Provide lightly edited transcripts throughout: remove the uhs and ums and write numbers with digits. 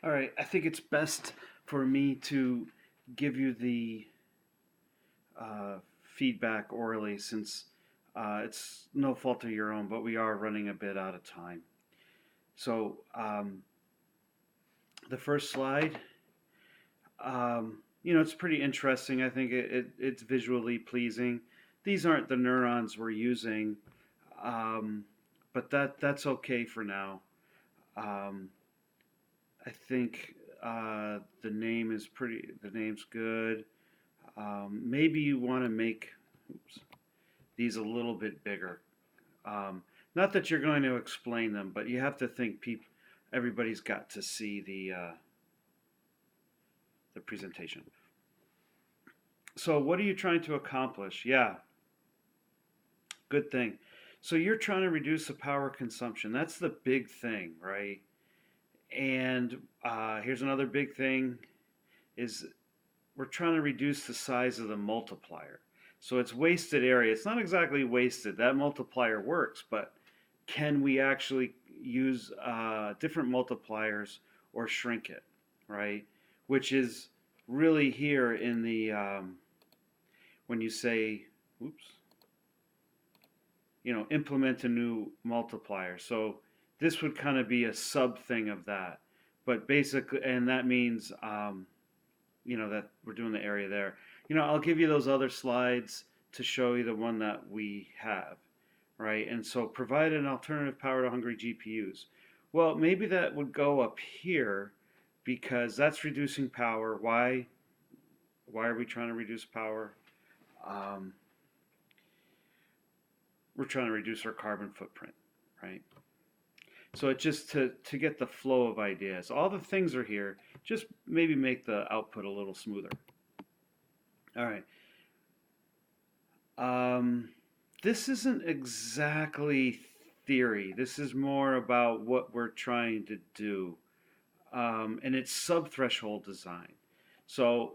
All right, I think it's best for me to give you the feedback orally since it's no fault of your own, but we are running a bit out of time. So, the first slide, it's pretty interesting. I think it's visually pleasing. These aren't the neurons we're using, um, but that's okay for now. Um, I think the name's good. Maybe you want to make oops, these a little bit bigger. Um, Not that you're going to explain them, but you have to think everybody's got to see the presentation. So, what are you trying to accomplish? Yeah, good thing. So, you're trying to reduce the power consumption. That's the big thing, right? And here's another big thing: is we're trying to reduce the size of the multiplier. So it's wasted area. It's not exactly wasted. That multiplier works, but can we actually use different multipliers or shrink it, right? Which is really here in the when you say, oops, implement a new multiplier. So this would kind of be a sub thing of that. But basically, and that means, that we're doing the area there. I'll give you those other slides to show you the one that we have, right? And so provide an alternative power to hungry GPUs. Well, maybe that would go up here because that's reducing power. Why are we trying to reduce power? Um, we're trying to reduce our carbon footprint, right? So it just to get the flow of ideas. All the things are here. Just maybe make the output a little smoother. All right. Um, this isn't exactly theory. This is more about what we're trying to do, and it's sub-threshold design. So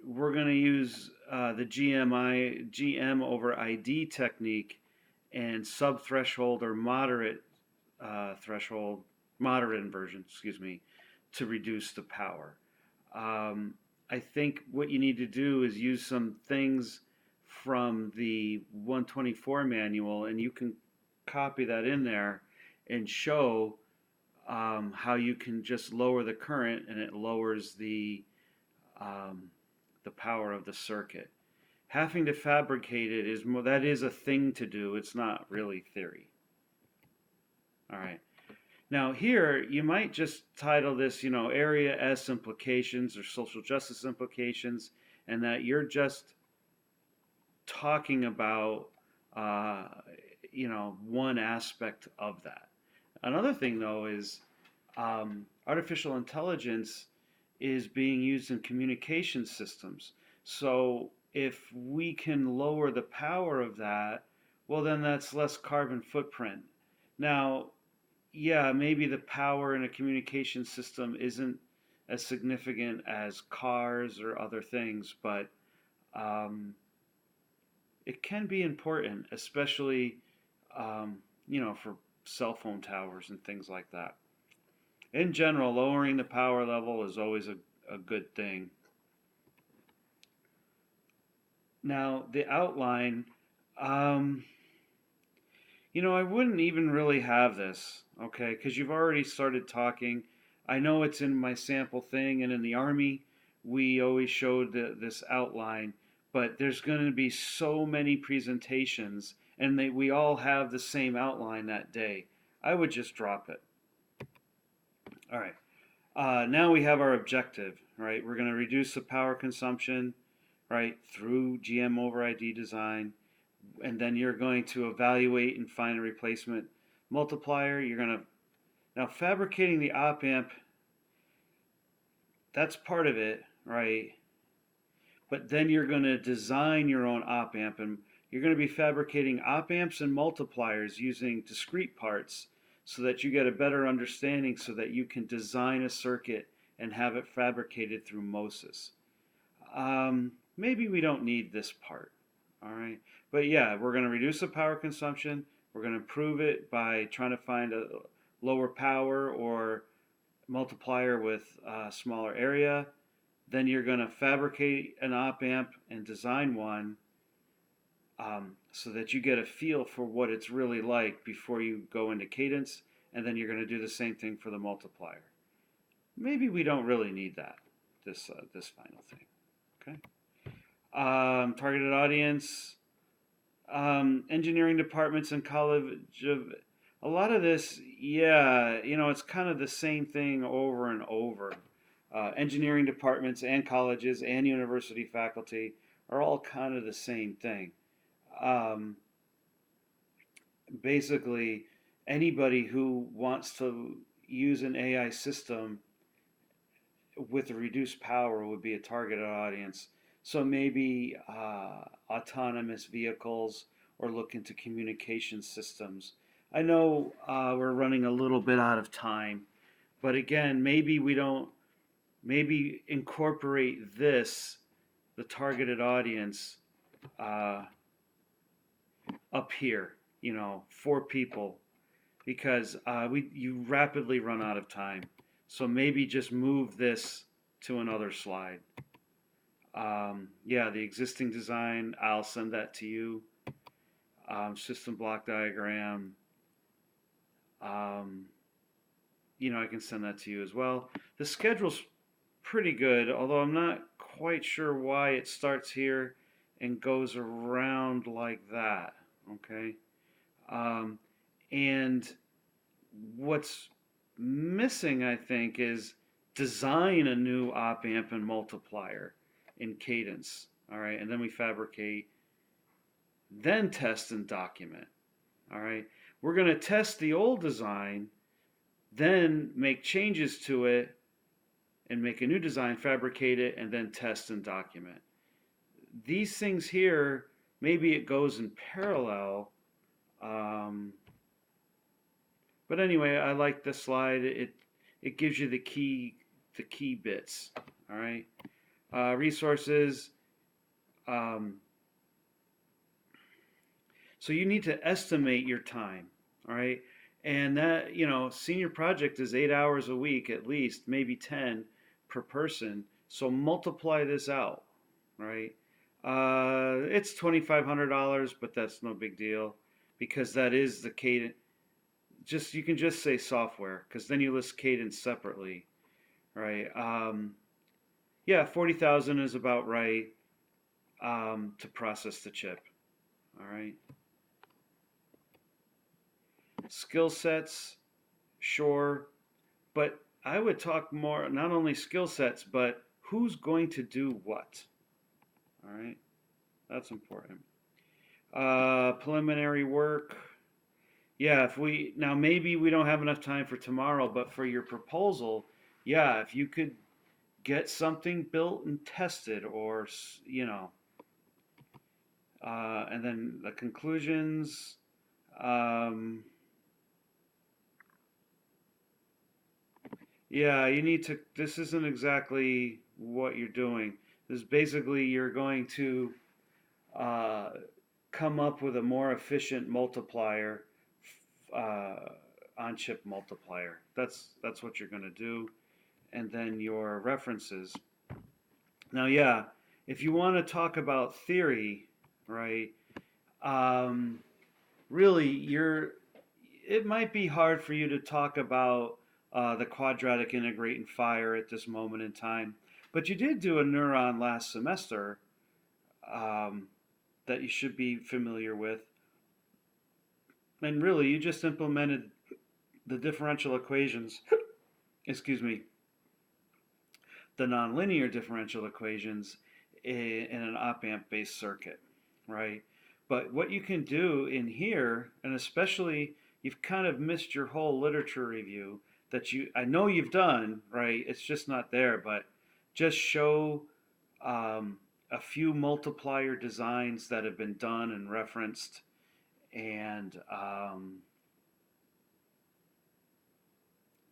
we're going to use the GM over ID technique and sub-threshold or moderate inversion, excuse me, to reduce the power. Um, I think what you need to do is use some things from the 124 manual, and you can copy that in there and show how you can just lower the current, and it lowers um, the power of the circuit. Having to fabricate it that is a thing to do. It's not really theory. All right. Now here you might just title this, Area S implications or social justice implications, and that you're just talking about, uh, one aspect of that. Another thing though is artificial intelligence is being used in communication systems. So if we can lower the power of that, well, then that's less carbon footprint. Now, yeah, maybe the power in a communication system isn't as significant as cars or other things, but um, it can be important, especially for cell phone towers and things like that. In general, lowering the power level is always a good thing. Now, the outline, um, I wouldn't even really have this, okay, because you've already started talking. I know it's in my sample thing, and in the Army, we always showed this outline, but there's going to be so many presentations, and we all have the same outline that day. I would just drop it. All right. Now we have our objective, right? We're going to reduce the power consumption, right, through GM over ID design, and then you're going to evaluate and find a replacement multiplier. You're going to now fabricating the op amp. That's part of it, right? But then you're going to design your own op amp, and you're going to be fabricating op amps and multipliers using discrete parts so that you get a better understanding so that you can design a circuit and have it fabricated through MOSIS. Maybe we don't need this part, all right? But yeah, we're going to reduce the power consumption. We're going to improve it by trying to find lower power or multiplier with a smaller area. Then you're going to fabricate an op amp and design one so that you get a feel for what it's really like before you go into cadence. And then you're going to do the same thing for the multiplier. Maybe we don't really need that, this final thing. Okay. Targeted audience, engineering departments and college of a lot of this, yeah, it's kind of the same thing over and over. Engineering departments and colleges and university faculty are all kind of the same thing. Um, Basically, anybody who wants to use an AI system with a reduced power would be a targeted audience. So maybe autonomous vehicles or look into communication systems. I know we're running a little bit out of time, but again, maybe we don't, maybe incorporate this, the targeted audience, uh, up here, for people, because you rapidly run out of time. So maybe just move this to another slide. Yeah, the existing design, I'll send that to you. System block diagram. Um, I can send that to you as well. The schedule's pretty good, although I'm not quite sure why it starts here and goes around like that. Okay. Um, and what's missing, I think, is design a new op amp and multiplier in cadence. All right. And then we fabricate, then test and document. All right. We're going to test the old design, then make changes to it and make a new design, fabricate it, and then test and document. These things here, maybe it goes in parallel. But anyway, I like this slide. It gives you the key bits. All right. Resources. So you need to estimate your time. All right. And that, senior project is 8 hours a week at least, maybe 10 per person. So multiply this out. Right. It's $2,500, but that's no big deal because that is the cadence. You can just say software because then you list cadence separately, right? Yeah, 40,000 is about right to process the chip. All right. Skill sets, sure, but I would talk more not only skill sets but who's going to do what. All right, that's important. Preliminary work. Yeah, maybe we don't have enough time for tomorrow, but for your proposal, yeah, if you could get something built and tested, or and then the conclusions. Yeah, you need to. This isn't exactly what you're doing. This is basically you're going to uh, come up with a more efficient multiplier, uh, on-chip multiplier. That's what you're going to do, and then your references. Now, yeah, if you want to talk about theory, right? Um, Really, it might be hard for you to talk about the quadratic integrate and fire at this moment in time, but you did do a neuron last semester um, that you should be familiar with. And really, you just implemented the differential equations, excuse me, the nonlinear differential equations in an op amp based circuit, right? But what you can do in here, and especially you've kind of missed your whole literature review that I know you've done, right? It's just not there, but just show a few multiplier designs that have been done and referenced, and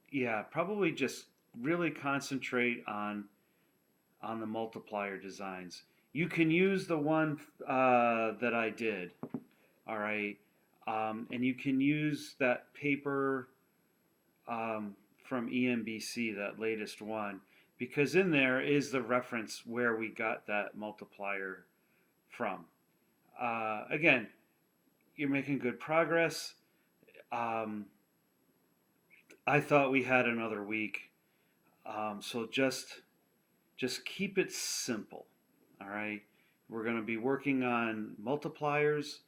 yeah, probably just really concentrate on the multiplier designs. You can use the one that I did, all right, and you can use that paper from EMBC, that latest one, because in there is the reference where we got that multiplier from. Again, you're making good progress. Um, I thought we had another week, so just keep it simple. All right, we're going to be working on multipliers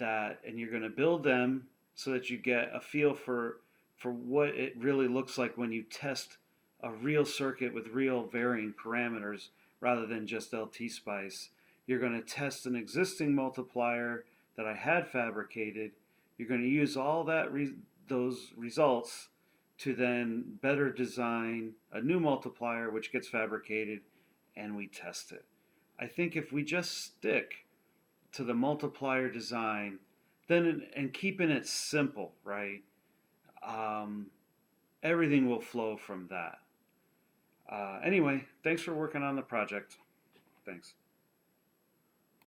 and you're going to build them so that you get a feel for what it really looks like when you test a real circuit with real varying parameters rather than just LT spice. You're going to test an existing multiplier that I had fabricated. You're going to use all those results to then better design a new multiplier which gets fabricated and we test it. I think if we just stick to the multiplier design, then and keeping it simple, right? Um, Everything will flow from that. Anyway, thanks for working on the project. Thanks.